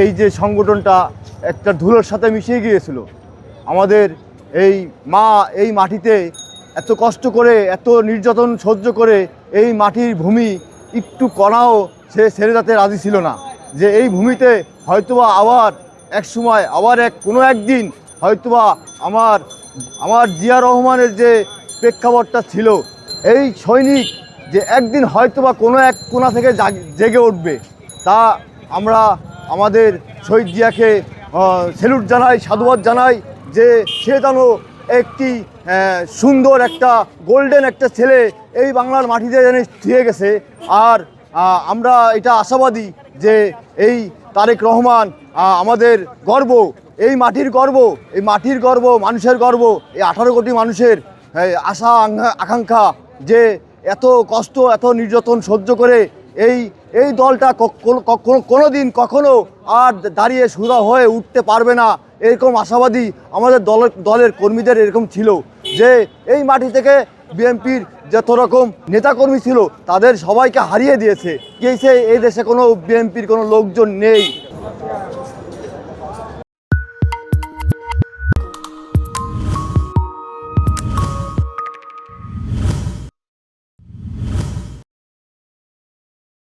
এই যে সংগঠনটা একটা ধুলোর সাথে মিশিয়ে গিয়েছিল। আমাদের এই মা এই মাটিতে এত কষ্ট করে এত নির্যাতন সহ্য করে এই মাটির ভূমি একটু কণাও সে ছেড়ে যেতে রাজি ছিল না, যে এই ভূমিতে হয়তোবা আবার এক সময় আবার কোনো একদিন হয়তোবা আমার জিয়া রহমানের যে প্রেক্ষাপটটা ছিল, এই সৈনিক যে একদিন হয়তোবা কোনো এক কোণা থেকে জেগে উঠবে, তা আমরা আমাদের শহীদ জিয়াকে স্যালুট জানাই, সাধুবাদ জানাই, যে সে যেন একটি সুন্দর একটা গোল্ডেন একটা ছেলে এই বাংলার মাটিতে যেন থুয়ে গেছে। আর আমরা এটা আশাবাদী যে এই তারেক রহমান আমাদের গর্ব, এই মাটির গর্ব, এই মাটির গর্ব, মানুষের গর্ব, এই 18 কোটি মানুষের আশা আকাঙ্ক্ষা, যে এত কষ্ট এত নির্যাতন সহ্য করে এই দলটা কোনো দিন কখনো আর দাঁড়িয়ে সোজা হয়ে উঠতে পারবে না, এরকম আশাবাদী আমাদের দলের কর্মীদের এরকম ছিল, যে এই মাটি থেকে বিএনপির যত রকম নেতাকর্মী ছিল তাদের সবাইকে হারিয়ে দিয়েছে। এই দেশে কোনো বিএনপির কোনো লোকজন নেই।